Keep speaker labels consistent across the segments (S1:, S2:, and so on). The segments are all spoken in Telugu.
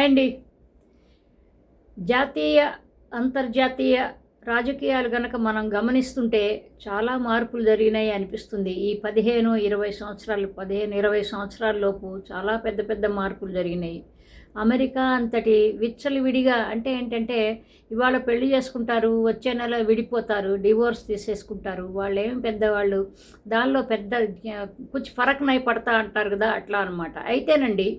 S1: అండి. జాతీయ, అంతర్జాతీయ రాజకీయాలు గనక మనం గమనిస్తుంటే చాలా మార్పులు జరిగినాయి అనిపిస్తుంది. ఈ 15, 20 సంవత్సరాలు 15, 20 సంవత్సరాల్లోపు చాలా పెద్ద పెద్ద మార్పులు జరిగినాయి. అమెరికా అంతటి విచ్చలవిడిగా అంటే ఏంటంటే, ఇవాళ పెళ్లి చేసుకుంటారు, వచ్చే నెల విడిపోతారు, డివోర్స్ తీసేసుకుంటారు. వాళ్ళేమి పెద్దవాళ్ళు దానిలో పెద్ద కుछ ఫరక్ నై పడతా అంటారు కదా, అట్లా అనమాట. అయితేనండి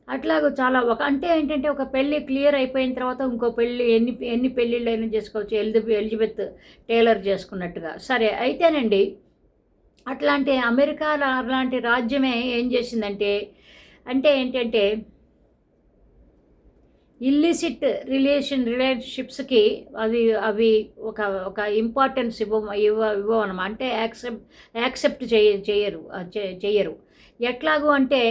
S1: అట్లాగ చాలా అంటే ఏంటంటే, ఒక పెళ్ళి క్లియర్ అయిపోయిన తర్వాత ఇంకో పెళ్ళి ఎన్ని ఎన్ని పెళ్ళిళ్ళైనా చేసుకోవచ్చు. ఎలిజబెత్ టేలర్ చేసుకున్నట్టుగా. సరే అయితేనండి, అట్లాంటి అమెరికా అలాంటి రాజ్యమే ఏం చేసిందంటే, అంటే ఏంటంటే ఇల్లిసిట్ రిలేషన్షిప్స్కి అవి అవి ఒక ఒక ఇంపార్టెన్స్ ఇవ్వనమాట. అంటే యాక్సెప్ట్ చెయ్యరు. ఎట్లాగూ అంటే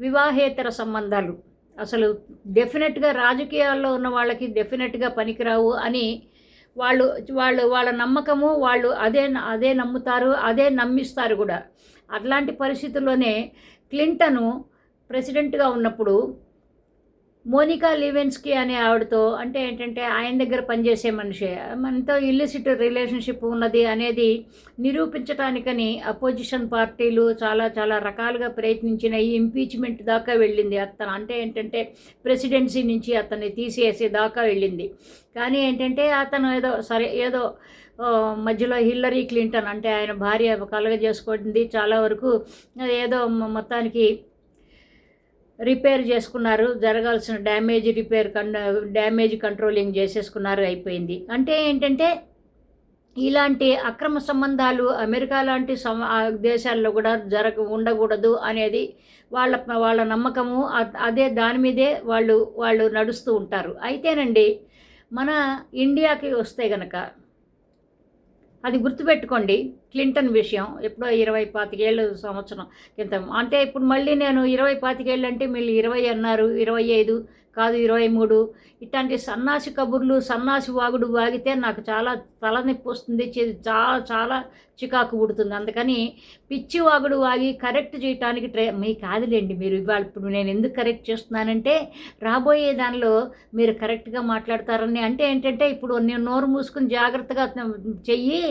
S1: వివాహేతర సంబంధాలు అసలు డెఫినెట్గా రాజకీయాల్లో ఉన్న వాళ్ళకి డెఫినెట్గా పనికిరావు అని వాళ్ళు వాళ్ళు వాళ్ళ నమ్మకము, వాళ్ళు అదే నమ్ముతారు, అదే నమ్మిస్తారు కూడా. అట్లాంటి పరిస్థితుల్లోనే క్లింటను ప్రెసిడెంట్గా ఉన్నప్పుడు మోనికా లివెన్స్కీ అనే ఆవిడతో, అంటే ఏంటంటే ఆయన దగ్గర పనిచేసే మనిషే, మనతో ఇల్లిసిట్ రిలేషన్షిప్ ఉన్నది అనేది నిరూపించడానికని అపోజిషన్ పార్టీలు చాలా చాలా రకాలుగా ప్రయత్నించిన ఈ ఇంపీచ్మెంట్ దాకా వెళ్ళింది. అతను అంటే ఏంటంటే ప్రెసిడెన్సీ నుంచి అతన్ని తీసేసే దాకా వెళ్ళింది. కానీ ఏంటంటే అతను ఏదో మధ్యలో హిల్లరీ క్లింటన్ అంటే ఆయన భార్య కలగజేసుకోండి, చాలా వరకు ఏదో మొత్తానికి రిపేర్ చేసుకున్నారు, జరగాల్సిన డ్యామేజ్ కంట్రోలింగ్ చేసేసుకున్నారు, అయిపోయింది. అంటే ఏంటంటే ఇలాంటి అక్రమ సంబంధాలు అమెరికా లాంటి దేశాల్లో కూడా ఉండకూడదు అనేది వాళ్ళ నమ్మకము. అదే దాని మీదే వాళ్ళు నడుస్తూ ఉంటారు. అయితేనండి, మన ఇండియాకి వస్తే గనక అది గుర్తుపెట్టుకోండి. క్లింటన్ విషయం ఎప్పుడో 20-25 సంవత్సరం క్రితం. అంటే ఇప్పుడు మళ్ళీ నేను 20-25 అంటే మీరు 20 అన్నారు, 25 కాదు 23. ఇట్లాంటి సన్నాసి కబుర్లు, సన్నాసి వాగుడు వాగితే నాకు చాలా తలనొప్పి వస్తుంది, చాలా చాలా చికాకు పుడుతుంది. అందుకని పిచ్చి వాగుడు వాగి కరెక్ట్ చేయడానికి మీ కాదులేండి. మీరు ఇవాళ ఇప్పుడు నేను ఎందుకు కరెక్ట్ చేస్తున్నానంటే, రాబోయే దానిలో మీరు కరెక్ట్గా మాట్లాడతారని. అంటే ఏంటంటే, ఇప్పుడు నేను నోరు మూసుకుని జాగ్రత్తగా చెయ్యి,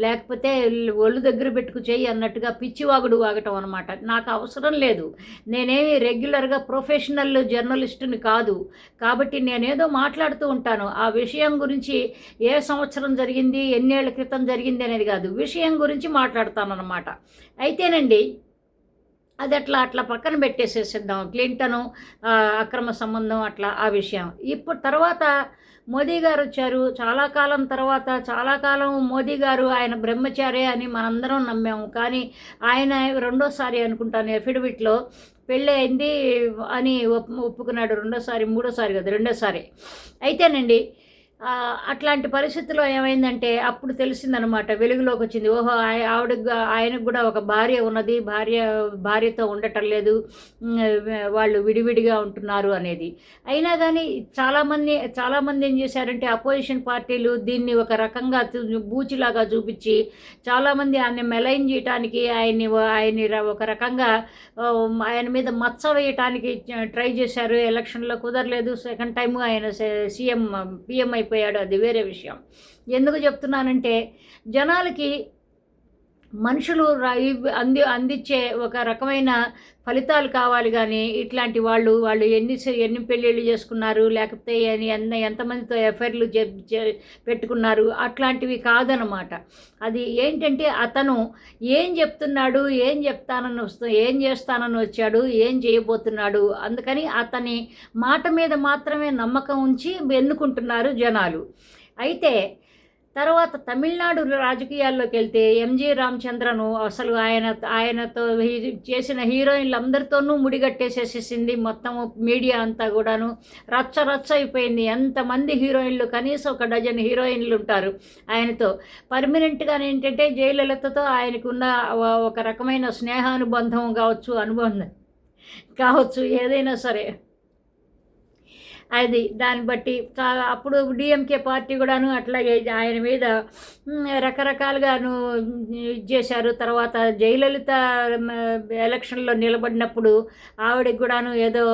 S1: లేకపోతే ఒళ్ళు దగ్గర పెట్టుకు చెయ్యి అన్నట్టుగా పిచ్చి వాగుడు వాగటం అనమాట. నాకు అవసరం లేదు. నేనేమి రెగ్యులర్గా ప్రొఫెషనల్ జర్నలిస్టుని కాదు. కాబట్టి నేనేదో మాట్లాడుతూ ఉంటాను. ఆ విషయం గురించి ఏ సంవత్సరం జరిగింది, ఎన్నేళ్ల క్రితం జరిగింది అనేది కాదు, విషయం గురించి మాట్లాడతానన్నమాట. అయితేనండి, అది అట్లా పక్కన పెట్టేసేసిద్దాం. క్లింటను అక్రమ సంబంధం అట్లా ఆ విషయం. ఇప్పుడు తర్వాత మోదీ గారు వచ్చారు. చాలా కాలం మోదీ గారు ఆయన బ్రహ్మచారి అని మనందరం నమ్మాము. కానీ ఆయన రెండోసారి అనుకుంటాను ఎఫిడవిట్లో పెళ్ళి అయింది అని ఒప్పుకున్నాడు. మూడోసారి కదా, రెండోసారి. అయితేనండి, అట్లాంటి పరిస్థితుల్లో ఏమైందంటే అప్పుడు తెలిసిందనమాట, వెలుగులోకి వచ్చింది. ఓహో, ఆయనకు కూడా ఒక భార్య ఉన్నది, భార్యతో ఉండటం లేదు, వాళ్ళు విడివిడిగా ఉంటున్నారు అనేది. అయినా కానీ చాలామంది ఏం చేశారంటే, అపోజిషన్ పార్టీలు దీన్ని ఒక రకంగా బూచిలాగా చూపించి చాలామంది ఆయన్ని మెలైన్ చేయటానికి, ఆయన్ని ఒక రకంగా ఆయన మీద మచ్చ వేయటానికి ట్రై చేశారు. ఎలక్షన్లో కుదరలేదు. సెకండ్ టైము ఆయన పిఎం అయిపోయాడు, అది వేరే విషయం. ఎందుకు చెప్తున్నానంటే, జనాలకి మనుషులు అందించే ఒక రకమైన ఫలితాలు కావాలి. కానీ ఇట్లాంటి వాళ్ళు ఎన్ని పెళ్ళిళ్ళు చేసుకున్నారు, లేకపోతే ఎంతమందితో ఎఫైర్లు పెట్టుకున్నారు, అట్లాంటివి కాదనమాట. అది ఏంటంటే, అతను ఏం చెప్తున్నాడు, ఏం చేస్తానని వచ్చాడు, ఏం చేయబోతున్నాడు, అందుకని అతని మాట మీద మాత్రమే నమ్మకం ఉంచి ఎన్నుకుంటున్నారు జనాలు. అయితే తర్వాత తమిళనాడు రాజకీయాల్లోకి వెళ్తే ఎంజి రామచంద్రను అసలు ఆయనతో చేసిన హీరోయిన్లందరితోనూ ముడిగట్టేసేసేసింది మొత్తం మీడియా అంతా కూడాను. రచ్చ అయిపోయింది. ఎంతమంది హీరోయిన్లు, కనీసం ఒక డజన్ హీరోయిన్లు ఉంటారు ఆయనతో. పర్మనెంట్గా ఏంటంటే జయలలితతో ఆయనకున్న ఒక రకమైన స్నేహానుబంధం కావచ్చు, అనుబంధం కావచ్చు, ఏదైనా సరే అది దాన్ని బట్టి అప్పుడు డిఎంకే పార్టీ కూడాను అట్లాగే ఆయన మీద రకరకాలుగాను ఇది చేశారు. తర్వాత జయలలిత ఎలక్షన్లో నిలబడినప్పుడు ఆవిడకి కూడాను ఏదో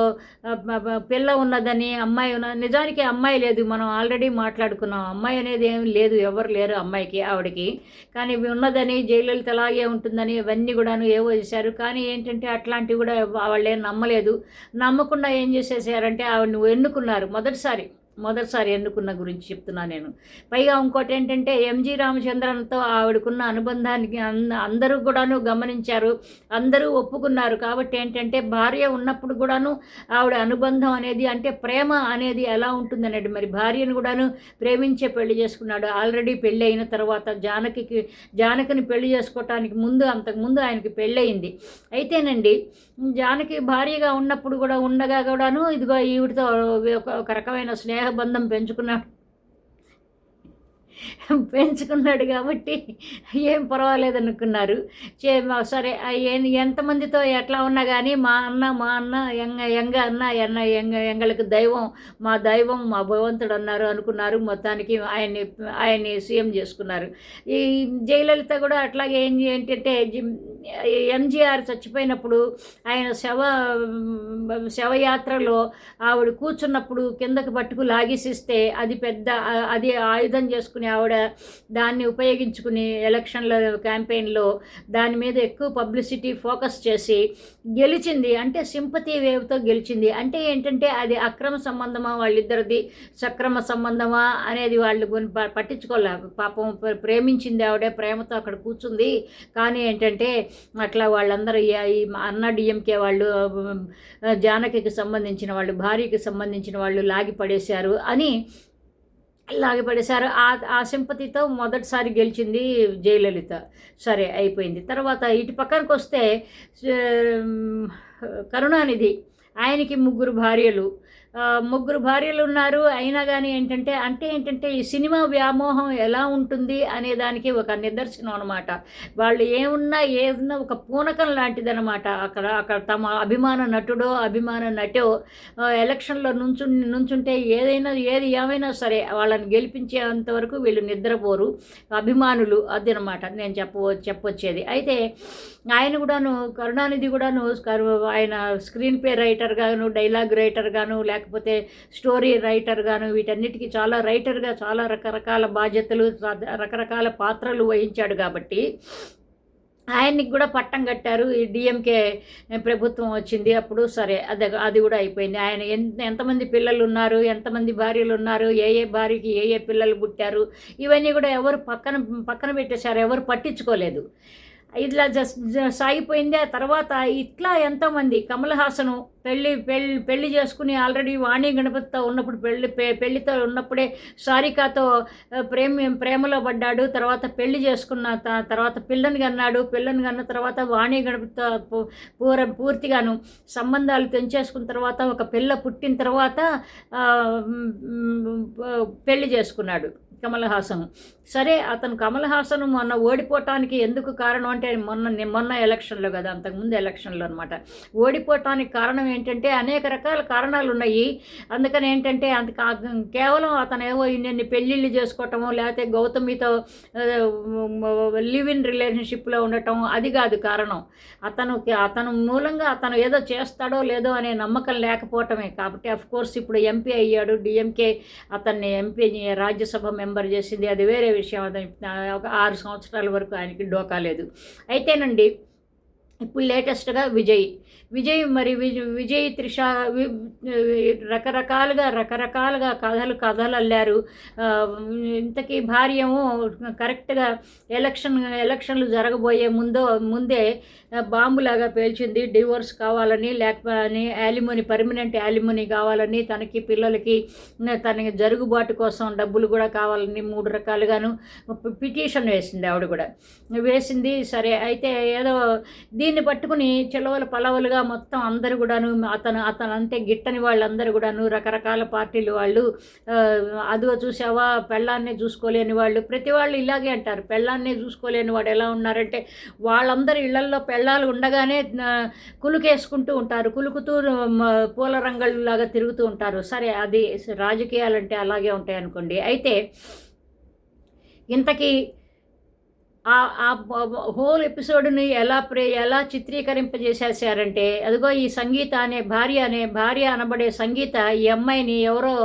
S1: పిల్ల ఉన్నదని, అమ్మాయి నిజానికి అమ్మాయి లేదు, మనం ఆల్రెడీ మాట్లాడుకున్నాం. అమ్మాయి అనేది ఏమి లేదు, ఎవరు లేరు అమ్మాయికి ఆవిడకి. కానీ ఉన్నదని, జయలలిత అలాగే ఉంటుందని ఇవన్నీ కూడాను ఏవో చేశారు. కానీ ఏంటంటే అట్లాంటివి కూడా వాళ్ళు ఏం నమ్మలేదు. నమ్మకుండా ఏం చేసేసారంటే ఆవిడని ఎన్నుకున్నారు మొదటిసారి ఎన్నుకున్న గురించి చెప్తున్నాను నేను. పైగా ఇంకోటి ఏంటంటే ఎంజి రామచంద్రన్తో ఆవిడకున్న అనుబంధానికి అందరూ కూడాను గమనించారు, అందరూ ఒప్పుకున్నారు. కాబట్టి ఏంటంటే భార్య ఉన్నప్పుడు కూడాను ఆవిడ అనుబంధం అనేది, అంటే ప్రేమ అనేది ఎలా ఉంటుందనేది, మరి భార్యను కూడాను ప్రేమించే పెళ్లి చేసుకున్నాడు. ఆల్రెడీ పెళ్ళి అయిన తర్వాత జానకిని పెళ్లి చేసుకోవటానికి అంతకుముందు ఆయనకి పెళ్ళయింది. అయితేనండి జానకి భార్యగా ఉన్నప్పుడు కూడా ఉండగా కూడాను ఇదిగో ఈవిడితో ఒక రకమైన స్నేహబంధం పెంచుకున్నాడు కాబట్టి ఏం పర్వాలేదు అనుకున్నారు. సరే ఎంతమందితో ఎట్లా ఉన్నా కానీ మా అన్న ఎంగళకు దైవం, మా భగవంతుడు అన్నారు అనుకున్నారు. మొత్తానికి ఆయన్ని సీఎం చేసుకున్నారు. ఈ జయలలిత కూడా అట్లాగే ఏంటంటే ఎంజీఆర్ చచ్చిపోయినప్పుడు ఆయన శవయాత్రలో ఆవిడ కూర్చున్నప్పుడు కిందకి పట్టుకు లాగేసిస్తే అది ఆయుధం చేసుకుని ఆవిడ దాన్ని ఉపయోగించుకుని ఎలక్షన్ల క్యాంపెయిన్లో దాని మీద ఎక్కువ పబ్లిసిటీ ఫోకస్ చేసి గెలిచింది. అంటే సింపతి వేవ్తో గెలిచింది. అంటే ఏంటంటే అది అక్రమ సంబంధమా వాళ్ళిద్దరిది, సక్రమ సంబంధమా అనేది వాళ్ళు పట్టించుకోలే. పాపం ప్రేమించింది ఆవిడే, ప్రేమతో అక్కడ కూర్చుంది. కానీ ఏంటంటే అట్లా వాళ్ళందరూ ఈ అన్నా డిఎంకే వాళ్ళు, జానకికి సంబంధించిన వాళ్ళు, భార్యకి సంబంధించిన వాళ్ళు లాగిపడేశారు. ఆ సింపతితో మొదటిసారి గెలిచింది జయలలిత. సరే అయిపోయింది. తర్వాత ఇటు పక్కనకు వస్తే కరుణానిధి, ఆయనకి ముగ్గురు భార్యలు ఉన్నారు. అయినా కానీ ఏంటంటే ఈ సినిమా వ్యామోహం ఎలా ఉంటుంది అనే దానికి ఒక నిదర్శనం అనమాట. వాళ్ళు ఏదన్నా ఒక పూనకం లాంటిదనమాట. అక్కడ తమ అభిమాన నటుడో అభిమాన నటో ఎలక్షన్లో నుంచుంటే ఏది ఏమైనా సరే వాళ్ళని గెలిపించేంత వరకు వీళ్ళు నిద్రపోరు అభిమానులు. అదనమాట నేను చెప్పొచ్చేది. అయితే ఆయన కూడాను, కరుణానిధి కూడాను, ఆయన స్క్రీన్ ప్లే రైటర్ గాను, డైలాగ్ రైటర్ గాను, లేకపోతే స్టోరీ రైటర్ గాను, వీటన్నిటికీ చాలా రైటర్గా చాలా రకరకాల బాధ్యతలు, రకరకాల పాత్రలు వహించాడు. కాబట్టి ఆయనకి కూడా పట్టం కట్టారు. ఈ డిఎంకే ప్రభుత్వం వచ్చింది అప్పుడు. సరే అది కూడా అయిపోయింది. ఆయన ఎంతమంది పిల్లలు ఉన్నారు, ఎంతమంది భార్యలు ఉన్నారు, ఏ భార్యకి ఏ పిల్లలు పుట్టారు, ఇవన్నీ కూడా ఎవరు పక్కన పెట్టేశారు, ఎవరు పట్టించుకోలేదు. ఇట్లా సాగిపోయింది. ఆ తర్వాత ఇట్లా ఎంతోమంది, కమల్ హాసను పెళ్లి చేసుకుని ఆల్రెడీ వాణి గణపతితో ఉన్నప్పుడు పెళ్లితో ఉన్నప్పుడే సారికాతో ప్రేమలో పడ్డాడు. తర్వాత పెళ్లి చేసుకున్న తర్వాత పిల్లని కన్న తర్వాత వాణి గణపతితో పూర్తిగాను సంబంధాలు తెంచేసుకున్న తర్వాత ఒక పిల్ల పుట్టిన తర్వాత పెళ్లి చేసుకున్నాడు కమల్ హాసన్. సరే అతను కమల్ హాసన్ మొన్న ఓడిపోవటానికి ఎందుకు కారణం అంటే మొన్న ఎలక్షన్లో కదా, అంతకుముందు ఎలక్షన్లో అనమాట. ఓడిపోవటానికి కారణం ఏంటంటే అనేక రకాల కారణాలు ఉన్నాయి. అందుకని ఏంటంటే కేవలం అతను ఏవో ఇన్ని పెళ్ళిళ్ళు చేసుకోవటమో లేకపోతే గౌతమితో లివ్ ఇన్ రిలేషన్షిప్లో ఉండటం అది కాదు కారణం. అతను మూలంగా అతను ఏదో చేస్తాడో లేదో అనే నమ్మకం లేకపోవటమే. కాబట్టి అఫ్కోర్స్ ఇప్పుడు ఎంపీ అయ్యాడు. డిఎంకే అతన్ని ఎంపీ రాజ్యసభ మెంబర్ చేసింది, అది వేరే విషయం. అది ఒక 6 సంవత్సరాల వరకు ఆయనకి డోకాలేదు. అయితేనండి ఇప్పుడు లేటెస్ట్గా విజయ్ మరి విజయ్ త్రిష రకరకాలుగా కథలు అల్లారు. ఇంతకీ భార్యేమో కరెక్ట్గా ఎలక్షన్లు జరగబోయే ముందే బాంబులాగా పేల్చింది. డివోర్స్ కావాలని, లేకపోతే పర్మనెంట్ యాలిమనీ కావాలని, తనకి పిల్లలకి తనకి జరుగుబాటు కోసం డబ్బులు కూడా కావాలని 3 రకాలుగాను పిటిషన్ వేసింది. ఆవిడ కూడా వేసింది. సరే అయితే ఏదో దీన్ని పట్టుకుని చిలవల పలవలుగా మొత్తం అందరూ కూడాను అతను అంటే గిట్టని వాళ్ళందరూ కూడాను రకరకాల పార్టీలు వాళ్ళు, అదిగో చూసావా పెళ్ళాన్నే చూసుకోలేని వాళ్ళు, ప్రతి వాళ్ళు ఇలాగే అంటారు. పెళ్ళాన్నే చూసుకోలేని వాడు ఎలా ఉన్నారంటే వాళ్ళందరూ ఇళ్లల్లో పెళ్ళాలు ఉండగానే కులుకేసుకుంటూ ఉంటారు, కులుకుతూ పూల రంగులాగా తిరుగుతూ ఉంటారు. సరే, అది రాజకీయాలంటే అలాగే ఉంటాయి అనుకోండి. అయితే ఇంతకీ హోల్ ఎపిసోడ్ని ఎలా చిత్రీకరింపజేసేసారంటే, అదిగో ఈ సంగీత అనే భార్య అనబడే సంగీత ఈ అమ్మాయిని ఎవరో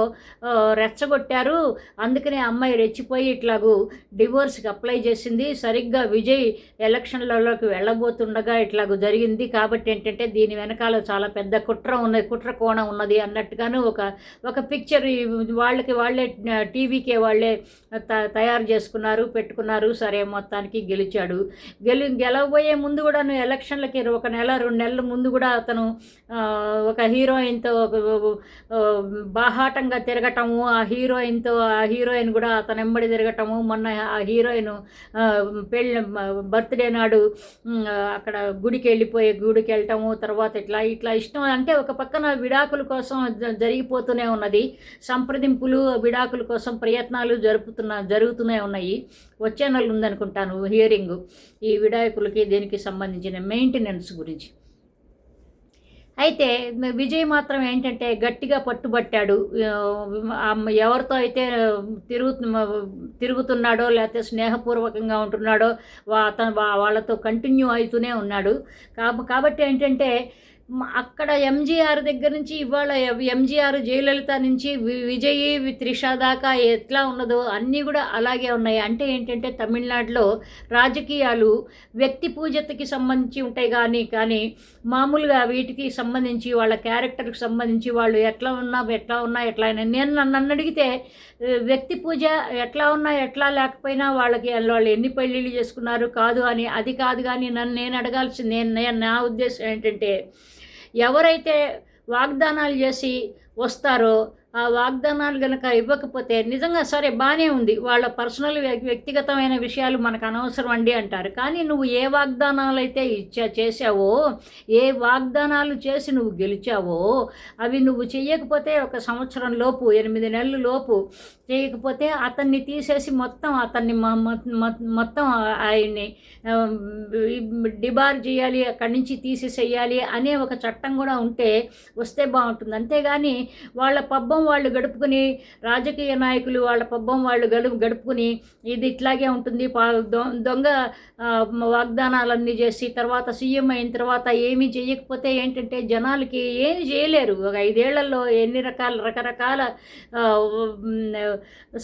S1: రెచ్చగొట్టారు, అందుకనే అమ్మాయి రెచ్చిపోయి ఇట్లాగూ డివోర్స్కి అప్లై చేసింది. సరిగ్గా విజయ్ ఎలక్షన్లలోకి వెళ్ళబోతుండగా ఇట్లాగూ జరిగింది. కాబట్టి ఏంటంటే దీని వెనకాల చాలా పెద్ద కుట్ర కోణం ఉన్నది అన్నట్టుగాను ఒక పిక్చర్ వాళ్ళే టీవీకే వాళ్ళే తయారు చేసుకున్నారు, పెట్టుకున్నారు. సరే, మొత్తానికి గెలిచాడు. గెలవబోయే ముందు కూడా ఎలక్షన్లకి 1 నెల 2 నెలల ముందు కూడా అతను ఒక హీరోయిన్తో బాహాటంగా తిరగటము, ఆ హీరోయిన్ కూడా అతను వెంబడి తిరగటము. మొన్న ఆ హీరోయిన్ బర్త్డే నాడు అక్కడ గుడికి వెళ్ళటము, తర్వాత ఇట్లా ఇష్టం అంటే ఒక పక్కన విడాకుల కోసం జరిగిపోతూనే ఉన్నది. సంప్రదింపులు, విడాకుల కోసం ప్రయత్నాలు జరుగుతూనే ఉన్నాయి. వచ్చే నెల ఉందనుకుంటాను హియరింగ్, ఈ విడాకులకి దీనికి సంబంధించిన మెయింటెనెన్స్ గురించి. అయితే విజయ్ మాత్రం ఏంటంటే గట్టిగా పట్టుబట్టాడు. ఎవరితో అయితే తిరుగుతున్నాడో లేకపోతే స్నేహపూర్వకంగా ఉంటున్నాడో అతను వాళ్ళతో కంటిన్యూ అవుతూనే ఉన్నాడు. కాబట్టి ఏంటంటే అక్కడ ఎంజీఆర్ దగ్గర నుంచి ఇవాళ ఎంజీఆర్, జయలలిత నుంచి విజయ్, త్రిష దాకా ఎట్లా ఉన్నదో అన్నీ కూడా అలాగే ఉన్నాయి. అంటే ఏంటంటే తమిళనాడులో రాజకీయాలు వ్యక్తి పూజతకి సంబంధించి ఉంటాయి కానీ మామూలుగా వీటికి సంబంధించి వాళ్ళ క్యారెక్టర్కి సంబంధించి వాళ్ళు ఎట్లా నేను నన్ను అడిగితే వ్యక్తి పూజ ఎట్లా ఉన్నా ఎట్లా లేకపోయినా వాళ్ళు ఎన్ని పెళ్ళిళ్ళు చేసుకున్నారు అది కాదు కానీ నేను అడగాల్సింది, నా ఉద్దేశం ఏంటంటే ఎవరైతే వాగ్దానాలు చేసి వస్తారో ఆ వాగ్దానాలు కనుక ఇవ్వకపోతే నిజంగా సరే బాగానే ఉంది, వాళ్ళ పర్సనల్ వ్యక్తిగతమైన విషయాలు మనకు అనవసరం అండి అంటారు. కానీ నువ్వు ఏ వాగ్దానాలు అయితే చేసావో, ఏ వాగ్దానాలు చేసి నువ్వు గెలిచావో అవి నువ్వు చెయ్యకపోతే 1 సంవత్సరం లోపు 8 నెలల లోపు చేయకపోతే అతన్ని తీసేసి అతన్ని మొత్తం ఆయన్ని డిబార్ చేయాలి, అక్కడి నుంచి తీసేసేయాలి అనే ఒక చట్టం కూడా వస్తే బాగుంటుంది. అంతేగాని వాళ్ళ పబ్బం వాళ్ళు గడుపుకుని, రాజకీయ నాయకులు వాళ్ళ పబ్బం వాళ్ళు గడుపుకుని ఇది ఇట్లాగే ఉంటుంది, దొంగ వాగ్దానాలన్నీ చేసి తర్వాత సీఎం అయిన తర్వాత ఏమీ చేయకపోతే ఏంటంటే జనాలకి ఏమి చేయలేరు. 5 ఏళ్లలో ఎన్ని రకరకాల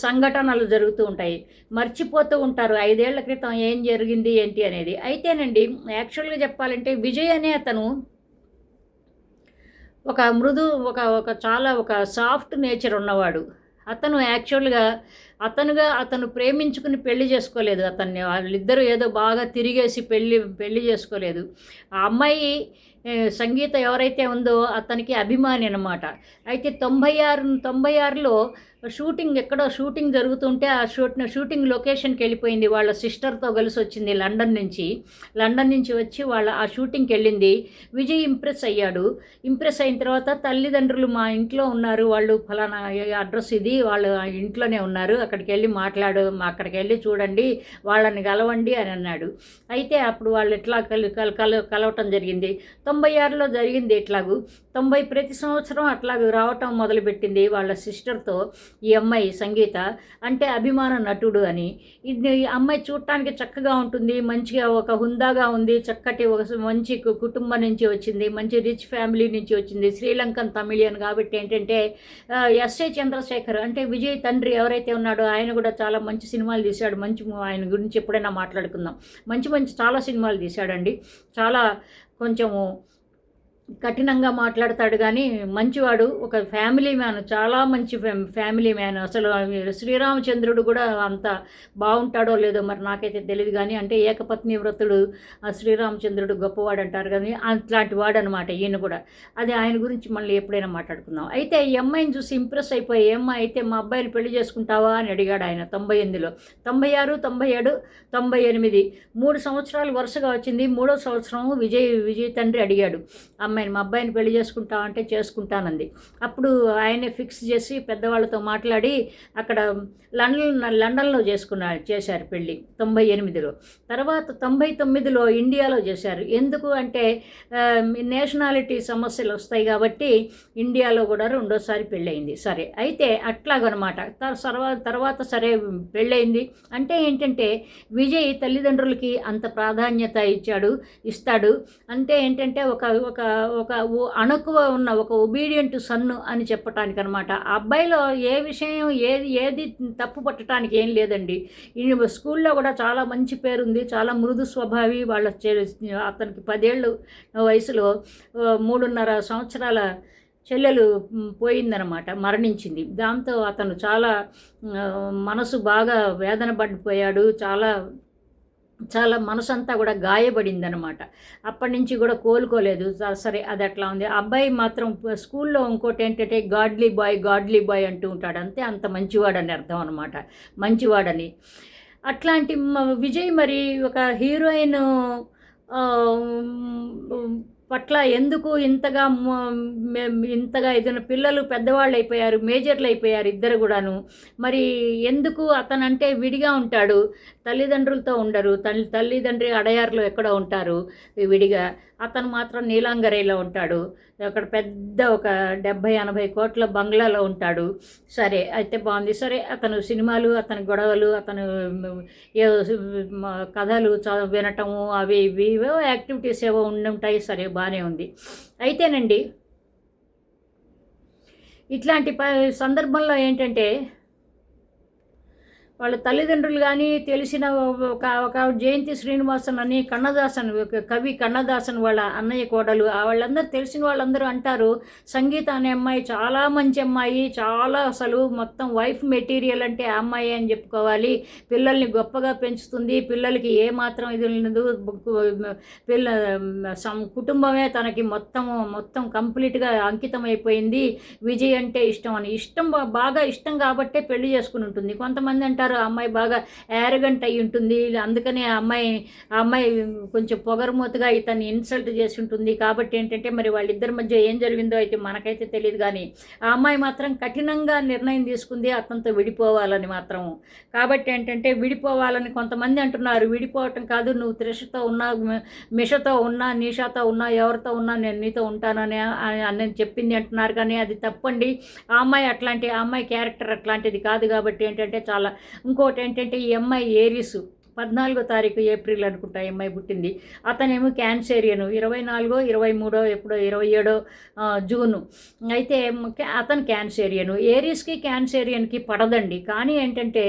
S1: సంఘటనలు జరుగుతూ ఉంటాయి, మర్చిపోతూ ఉంటారు 5 ఏళ్ల క్రితం ఏం జరిగింది ఏంటి అనేది. అయితేనండి యాక్చువల్గా చెప్పాలంటే విజయ్ అనే అతను ఒక చాలా సాఫ్ట్ నేచర్ ఉన్నవాడు. అతను యాక్చువల్గా అతను ప్రేమించుకుని పెళ్లి చేసుకోలేదు. వాళ్ళిద్దరూ ఏదో బాగా తిరిగేసి పెళ్లి చేసుకోలేదు. ఆ అమ్మాయి సంగీత ఎవరైతే ఉందో అతనికి అభిమాని అన్నమాట. అయితే 96లో ఎక్కడో షూటింగ్ జరుగుతుంటే ఆ షూటింగ్ లొకేషన్కి వెళ్ళిపోయింది. వాళ్ళ సిస్టర్తో కలిసి వచ్చింది లండన్ నుంచి వచ్చి ఆ షూటింగ్కి వెళ్ళింది. విజయ్ ఇంప్రెస్ అయ్యాడు. ఇంప్రెస్ అయిన తర్వాత తల్లిదండ్రులు మా ఇంట్లో ఉన్నారు, వాళ్ళు ఫలానా అడ్రస్ ఇది, వాళ్ళు ఇంట్లోనే ఉన్నారు, అక్కడికి వెళ్ళి చూడండి, వాళ్ళని కలవండి అని అన్నాడు. అయితే అప్పుడు వాళ్ళు ఎట్లా కలవటం జరిగింది. 96లో జరిగింది. ఇట్లాగూ 90 ప్రతి సంవత్సరం అట్లాగూ రావటం మొదలుపెట్టింది వాళ్ళ సిస్టర్తో. ఈ అమ్మాయి సంగీత అంటే అభిమాన నటుడు అని. ఇది అమ్మాయి చూడటానికి చక్కగా ఉంటుంది, మంచిగా ఒక హుందాగా ఉంది, చక్కటి ఒక మంచి కుటుంబం నుంచి వచ్చింది, మంచి రిచ్ ఫ్యామిలీ నుంచి వచ్చింది, శ్రీలంకన్ తమిళియన్. కాబట్టి ఏంటంటే ఎస్ఏ చంద్రశేఖర్ అంటే విజయ్ తండ్రి ఎవరైతే ఉన్నాడో ఆయన కూడా చాలా మంచి సినిమాలు తీశాడు. ఆయన గురించి ఎప్పుడైనా మాట్లాడుకుందాం. మంచి చాలా సినిమాలు తీశాడండి. చాలా కొంచెము కఠినంగా మాట్లాడతాడు కానీ మంచివాడు, ఒక ఫ్యామిలీ మ్యాన్, చాలా మంచి ఫ్యామిలీ మ్యాన్. అసలు శ్రీరామచంద్రుడు కూడా అంత బాగుంటాడో లేదో మరి నాకైతే తెలియదు కానీ, అంటే ఏకపత్ని వ్రతుడు శ్రీరామచంద్రుడు గొప్పవాడు అంటారు కానీ అట్లాంటి వాడు అనమాట ఈయన కూడా. అది ఆయన గురించి మళ్ళీ ఎప్పుడైనా మాట్లాడుకుందాం. అయితే ఈ అమ్మాయిని చూసి ఇంప్రెస్ అయిపోయి, ఏమ్మా అయితే మా అబ్బాయిని పెళ్లి చేసుకుంటావా అని అడిగాడు ఆయన 98లో. 96, 97, 98 3 సంవత్సరాలు వరుసగా వచ్చింది. 3వ సంవత్సరం విజయ్ తండ్రి అడిగాడు అమ్మాయిని, మా అబ్బాయిని పెళ్లి చేసుకుంటావా అంటే చేసుకుంటానంది. అప్పుడు ఆయనే ఫిక్స్ చేసి పెద్దవాళ్ళతో మాట్లాడి అక్కడ లండన్లో చేశారు పెళ్ళి 98లో. తర్వాత 99లో ఇండియాలో చేశారు. ఎందుకు అంటే నేషనాలిటీ సమస్యలు వస్తాయి కాబట్టి ఇండియాలో కూడా రెండోసారి పెళ్ళయింది. సరే, అయితే అట్లాగనమాట. తర్వాత సరే పెళ్ళయింది. అంటే ఏంటంటే విజయ్ తల్లిదండ్రులకి అంత ప్రాధాన్యత ఇస్తాడు. అంటే ఏంటంటే ఒక ఒక ఒక అణకువ ఉన్న ఒక ఒబీడియంట్ సన్ను అని చెప్పటానికి అనమాట. ఆ అబ్బాయిలో ఏ విషయం ఏది తప్పు పట్టడానికి ఏం లేదండి. స్కూల్లో కూడా చాలా మంచి పేరుంది, చాలా మృదు స్వభావి. అతనికి 10 ఏళ్ళు వయసులో 3.5 సంవత్సరాల చెల్లెలు పోయిందనమాట, మరణించింది. దాంతో అతను చాలా మనసు బాగా వేదన పడిపోయాడు. చాలా మనసంతా కూడా గాయపడిందనమాట. అప్పటి నుంచి కూడా కోలుకోలేదు. సరే, అది అట్లా ఉంది. అబ్బాయి మాత్రం స్కూల్లో ఇంకోటి ఏంటంటే గాడ్లీ బాయ్ అంటూ ఉంటాడు. అంతే, అంత మంచివాడని అర్థం అనమాట, మంచివాడని. అట్లాంటి విజయ్ మరి ఒక హీరోయిన్ పట్ల ఎందుకు ఇంతగా ఏదైనా పిల్లలు పెద్దవాళ్ళు అయిపోయారు, మేజర్లు అయిపోయారు ఇద్దరు కూడాను. మరి ఎందుకు అతనంటే విడిగా ఉంటాడు, తల్లిదండ్రులతో ఉండరు. తల్లిదండ్రి అడయార్లో ఎక్కడో ఉంటారు విడిగా. అతను మాత్రం నీలాంగరైలో ఉంటాడు. అక్కడ పెద్ద ఒక 70-80 కోట్ల బంగ్లాలో ఉంటాడు. సరే, అయితే బాగుంది. సరే, అతను సినిమాలు, అతని గొడవలు, అతను కథలు వినటము, అవి ఇవో యాక్టివిటీస్ ఏవో ఉండుంటాయి. సరే, బాగానే ఉంది. అయితేనండి ఇట్లాంటి సందర్భంలో ఏంటంటే వాళ్ళ తల్లిదండ్రులు కానీ తెలిసిన ఒక జయంతి శ్రీనివాసన్ అని కన్నదాసన్, కవి కన్నదాసన్ వాళ్ళ అన్నయ్య కోడలు, వాళ్ళందరూ తెలిసిన వాళ్ళందరూ అంటారు సంగీత అనే అమ్మాయి చాలా మంచి అమ్మాయి, చాలా అసలు మొత్తం వైఫ్ మెటీరియల్ అంటే ఆ అమ్మాయి అని చెప్పుకోవాలి. పిల్లల్ని గొప్పగా పెంచుతుంది, పిల్లలకి ఏమాత్రం ఇది లేదు, కుటుంబమే తనకి మొత్తం కంప్లీట్గా అంకితం అయిపోయింది. విజయ్ అంటే బాగా ఇష్టం కాబట్టే పెళ్లి చేసుకుని ఉంటుంది. కొంతమంది అంటారు ఆ అమ్మాయి బాగా యారగెంట్ అయి ఉంటుంది, అందుకనే ఆ అమ్మాయి కొంచెం పొగరమూతగా ఇతన్ని ఇన్సల్ట్ చేసి ఉంటుంది. కాబట్టి ఏంటంటే మరి వాళ్ళిద్దరి మధ్య ఏం జరిగిందో అయితే మనకైతే తెలియదు. కానీ ఆ అమ్మాయి మాత్రం కఠినంగా నిర్ణయం తీసుకుంది అతనితో విడిపోవాలని మాత్రం. కాబట్టి ఏంటంటే విడిపోవాలని కొంతమంది అంటున్నారు. విడిపోవటం కాదు, నువ్వు త్రిషతో ఉన్నా, మిషతో ఉన్నా, నిషాతో ఉన్నా, ఎవరితో ఉన్నా నేను నీతో ఉంటానని అని చెప్పింది అంటున్నారు. కానీ అది తప్పండి. ఆ అమ్మాయి క్యారెక్టర్ అట్లాంటిది కాదు. కాబట్టి ఏంటంటే చాలా. ఇంకోటి ఏంటంటే ఈ అమ్మాయి ఏరిసు 14వ తారీఖు ఏప్రిల్ అనుకుంటా ఈ అమ్మాయి పుట్టింది. అతనేమో క్యాన్సేరియను 24, 23 ఎప్పుడో 27 జూను. అయితే అతను క్యాన్సేరియను. ఏరీస్కి క్యాన్సేరియన్కి పడదండి. కానీ ఏంటంటే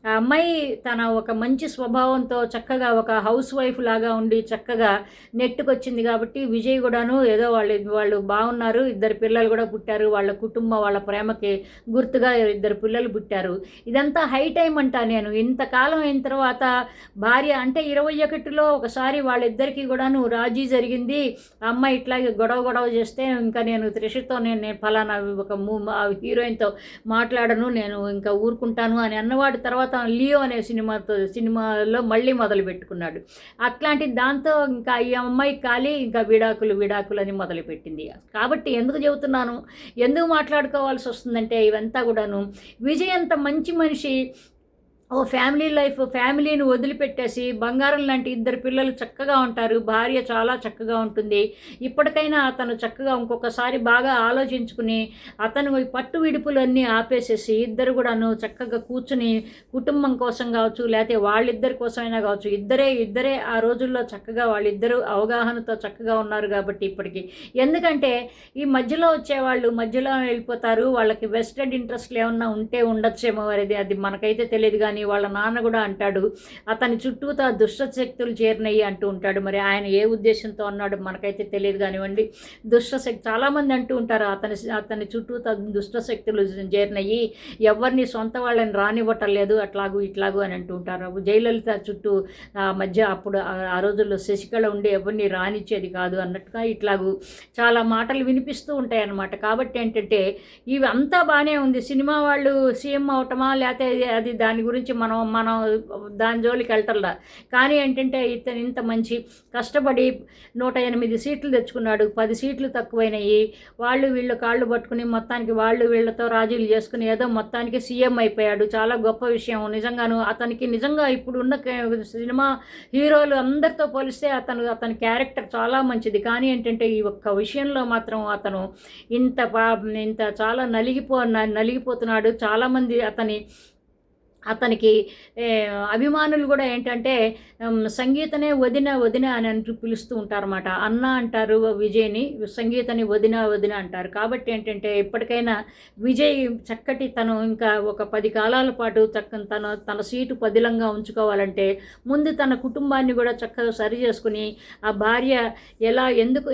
S1: ఆ అమ్మాయి తన ఒక మంచి స్వభావంతో చక్కగా ఒక హౌస్ వైఫ్ లాగా ఉండి చక్కగా నెట్టుకొచ్చింది. కాబట్టి విజయ్ కూడాను ఏదో వాళ్ళు బాగున్నారు, 2 పిల్లలు కూడా పుట్టారు. వాళ్ళ కుటుంబం, వాళ్ళ ప్రేమకి గుర్తుగా 2 పిల్లలు పుట్టారు. ఇదంతా హై టైం అంటా నేను. ఇంతకాలం అయిన తర్వాత భార్య అంటే 21లో ఒకసారి వాళ్ళిద్దరికీ కూడాను రాజీ జరిగింది. ఆ అమ్మాయి ఇట్లాగే గొడవ చేస్తే ఇంకా నేను త్రిషతో నేను ఫలానా ఒక హీరోయిన్తో మాట్లాడను, నేను ఇంకా ఊరుకుంటాను అని అన్నవాడు. తర్వాత లియో అనే సినిమాలో మళ్ళీ మొదలు పెట్టుకున్నాడు. అట్లాంటి దాంతో ఇంకా ఈ అమ్మాయి ఖాళీ, ఇంకా విడాకులు అని మొదలుపెట్టింది. కాబట్టి ఎందుకు చెబుతున్నాను, ఎందుకు మాట్లాడుకోవాల్సి వస్తుందంటే ఇవంతా కూడాను విజయ్ అంత మంచి మనిషి. ఫ్యామిలీని వదిలిపెట్టేసి బంగారం లాంటి 2 పిల్లలు చక్కగా ఉంటారు, భార్య చాలా చక్కగా ఉంటుంది. ఇప్పటికైనా అతను చక్కగా ఇంకొకసారి బాగా ఆలోచించుకుని అతను పట్టు విడుపులన్నీ ఆపేసేసి ఇద్దరు కూడాను చక్కగా కూర్చుని కుటుంబం కోసం కావచ్చు, లేకపోతే వాళ్ళిద్దరి కోసమైనా కావచ్చు, ఇద్దరే ఆ రోజుల్లో చక్కగా వాళ్ళిద్దరూ అవగాహనతో చక్కగా ఉన్నారు. కాబట్టి ఇప్పటికీ ఎందుకంటే ఈ మధ్యలో వచ్చేవాళ్ళు మధ్యలో వెళ్ళిపోతారు. వాళ్ళకి వెస్టెడ్ ఇంట్రెస్ట్లు ఏమన్నా ఉంటే ఉండొచ్చేమో, అది మనకైతే తెలియదు. కానీ అని వాళ్ళ నాన్న కూడా అంటాడు. అతని చుట్టూతా దుష్ట శక్తులు చేరినాయి అంటూ ఉంటాడు. మరి ఆయన ఏ ఉద్దేశంతో అన్నాడు మనకైతే తెలియదు కానివ్వండి. దుష్టశక్తి చాలామంది అంటూ ఉంటారు అతని చుట్టూతా దుష్ట శక్తులు చేరినాయి, ఎవరిని సొంత వాళ్ళని రానివ్వటం లేదు అట్లాగూ ఇట్లాగూ అని అంటూ ఉంటారు. జయలలిత చుట్టూ మధ్య అప్పుడు ఆ రోజుల్లో శశికళ ఉండి ఎవరిని రానిచ్చేది కాదు అన్నట్టుగా ఇట్లాగూ చాలా మాటలు వినిపిస్తూ ఉంటాయి అన్నమాట. కాబట్టి ఏంటంటే ఇవి అంతా బాగానే ఉంది. సినిమా వాళ్ళు సీఎం అవటమా లేకపోతే అది దాని గురించి మనం దాని జోలికి వెళ్తారా. కానీ ఏంటంటే ఇతను ఇంత మంచి కష్టపడి 108 సీట్లు తెచ్చుకున్నాడు, 10 సీట్లు తక్కువైనాయి. వీళ్ళు కాళ్ళు పట్టుకుని మొత్తానికి వీళ్ళతో రాజీలు చేసుకుని ఏదో మొత్తానికి సీఎం అయిపోయాడు. చాలా గొప్ప విషయం నిజంగాను. అతనికి నిజంగా ఇప్పుడు ఉన్న సినిమా హీరోలు అందరితో పోలిస్తే అతని క్యారెక్టర్ చాలా మంచిది. కానీ ఏంటంటే ఈ ఒక్క విషయంలో మాత్రం అతను ఇంత చాలా నలిగిపోతున్నాడు. చాలామంది అతనికి అభిమానులు కూడా ఏంటంటే సంగీతనే వదిన వదిన అని అంటూ పిలుస్తూ ఉంటారన్నమాట. అన్న అంటారు విజయ్ని, సంగీతని వదిన వదిన అంటారు. కాబట్టి ఏంటంటే ఎప్పటికైనా విజయ్ చక్కటి తను ఇంకా ఒక 10 కాలాల పాటు తన సీటు పదిలంగా ఉంచుకోవాలంటే ముందు తన కుటుంబాన్ని కూడా చక్కగా సరి చేసుకుని ఆ భార్య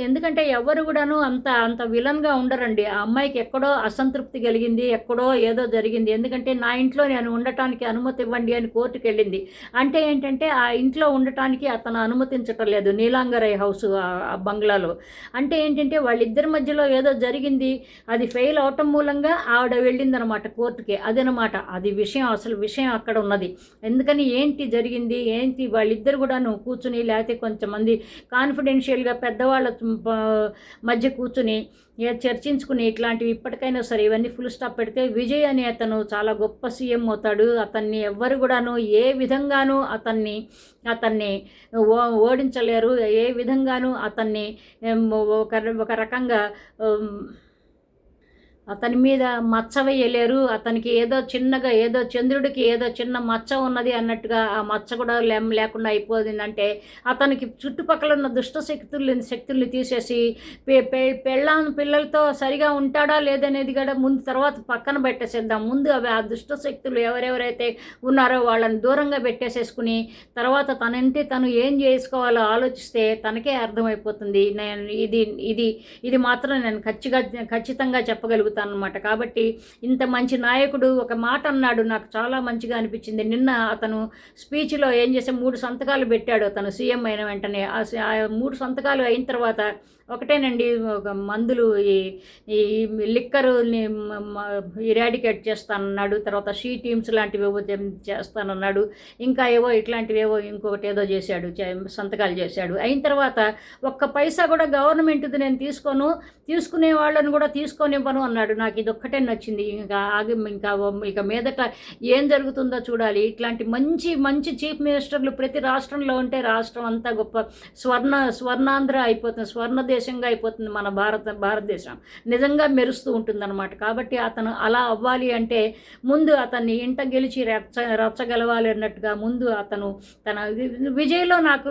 S1: ఎందుకంటే ఎవరు కూడాను అంత విలన్గా ఉండరండి. ఆ అమ్మాయికి ఎక్కడో అసంతృప్తి కలిగింది, ఎక్కడో ఏదో జరిగింది. ఎందుకంటే నా ఇంట్లో నేను ఉండటానికి అనుమతి ఇవ్వండి అని కోర్టుకు వెళ్ళింది. అంటే ఏంటంటే ఆ ఇంట్లో ఉండటానికి అతను అనుమతించటం లేదు, నీలాంగరై హౌస్ ఆ బంగ్లాలో. అంటే ఏంటంటే వాళ్ళిద్దరి మధ్యలో ఏదో జరిగింది, అది ఫెయిల్ అవటం మూలంగా ఆవిడ వెళ్ళిందనమాట కోర్టుకి. అదనమాట అది అసలు విషయం అక్కడ ఉన్నది. ఎందుకని ఏంటి జరిగింది ఏంటి వాళ్ళిద్దరు కూడాను కూర్చుని లేకపోతే కొంతమంది కాన్ఫిడెన్షియల్గా పెద్దవాళ్ళ మధ్య కూర్చుని చర్చించుకుని ఇట్లాంటివి ఇప్పటికైనా సరే ఇవన్నీ ఫుల్ స్టాప్ పెడితే విజయ్ అనే అతను చాలా గొప్ప సీఎం అవుతాడు. అతన్ని ఎవ్వరు కూడాను ఏ విధంగానూ అతన్ని ఓడించలేరు. ఏ విధంగానూ అతన్ని ఒక రకంగా అతని మీద మచ్చ వేయలేరు. అతనికి ఏదో చంద్రుడికి ఏదో చిన్న మచ్చ ఉన్నది అన్నట్టుగా ఆ మచ్చ కూడా లేకుండా అయిపోయిందంటే అతనికి చుట్టుపక్కల ఉన్న దుష్ట శక్తుల్ని తీసేసి పిల్లలతో సరిగా ఉంటాడా లేదనేది కూడా తర్వాత పక్కన పెట్టేసేద్దాం. ముందు ఆ దుష్ట శక్తులు ఎవరెవరైతే ఉన్నారో వాళ్ళని దూరంగా పెట్టేసేసుకుని తర్వాత తను ఏం చేసుకోవాలో ఆలోచిస్తే తనకే అర్థమైపోతుంది. ఇది మాత్రం నేను ఖచ్చితంగా చెప్పగలుగుతాను అనమాట. కాబట్టి ఇంత మంచి నాయకుడు ఒక మాట అన్నాడు, నాకు చాలా మంచిగా అనిపించింది. నిన్న అతను స్పీచ్లో ఏం చేస్తే 3 సంతకాలు పెట్టాడు అతను సీఎం అయిన వెంటనే. ఆ 3 సంతకాలు అయిన తర్వాత ఒకటేనండి, ఒక మందులు ఈ లిక్కర్ని ఇరాడికేట్ చేస్తానన్నాడు. తర్వాత టీమ్స్ లాంటివి ఏవో చేస్తానన్నాడు. ఇంకా ఇట్లాంటివేవో ఇంకొకటి ఏదో చేశాడు, సంతకాలు చేశాడు. అయిన తర్వాత ఒక్క పైసా కూడా గవర్నమెంట్ది నేను తీసుకునే వాళ్ళని కూడా తీసుకోనివ్వను అన్నాడు. నాకు ఇది ఒక్కటే నచ్చింది. ఇక మీదట ఏం జరుగుతుందో చూడాలి. ఇట్లాంటి మంచి చీఫ్ మినిస్టర్లు ప్రతి రాష్ట్రంలో ఉంటే రాష్ట్రం అంతా గొప్ప స్వర్ణాంధ్ర అయిపోతుంది, స్వర్ణదేశంగా అయిపోతుంది. మన భారతదేశం నిజంగా మెరుస్తూ ఉంటుందన్నమాట. కాబట్టి అతను అలా అవ్వాలి అంటే ముందు అతన్ని ఇంట గెలిచి రచ్చగలవాలి అన్నట్టుగా ముందు అతను తన విజయ్లో నాకు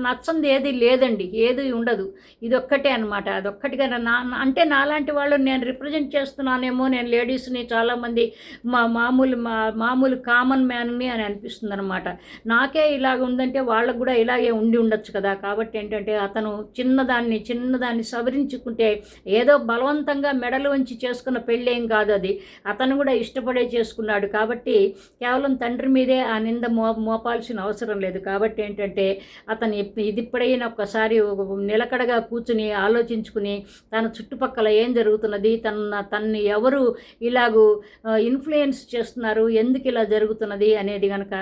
S1: నచ్చంది ఏది లేదండి, ఏది ఉండదు. ఇదొక్కటే అనమాట. అదొక్కటిగా అంటే నాలాంటి వాళ్ళు నేను రిప్రజెంట్ చేస్తున్నానేమో, నేను లేడీస్ని చాలామంది మామూలు కామన్ మ్యాన్ని అని అనిపిస్తుంది అనమాట. నాకే ఇలాగ ఉందంటే వాళ్ళకు కూడా ఇలాగే ఉండొచ్చు కదా. కాబట్టి ఏంటంటే అతను చిన్నదాన్ని సవరించుకుంటే ఏదో బలవంతంగా మెడలు వంచి చేసుకున్న పెళ్ళేం కాదు అది. అతను కూడా ఇష్టపడే చేసుకున్నాడు. కాబట్టి కేవలం తండ్రి మీదే ఆ నింద మోపాల్సిన అవసరం లేదు. కాబట్టి ఏంటంటే అతను ఇప్పుడైనా ఒక్కసారి నిలకడగా కూర్చుని ఆలోచించుకుని తన చుట్టుపక్కల ఏం జరుగుతున్నది, తనని ఎవరు ఇలాగూ ఇన్ఫ్లుయెన్స్ చేస్తున్నారు, ఎందుకు ఇలా జరుగుతున్నది అనేది కనుక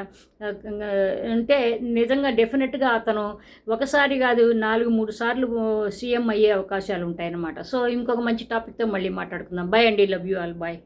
S1: అంటే నిజంగా డెఫినెట్గా అతను ఒకసారి కాదు 4-3 సార్లు సీఎం అయ్యే అవకాశాలు ఉంటాయన్నమాట. సో ఇంకొక మంచి టాపిక్తో మళ్ళీ మాట్లాడుకుందాం. బాయ్ అండి, లవ్ యూ ఆల్, బాయ్.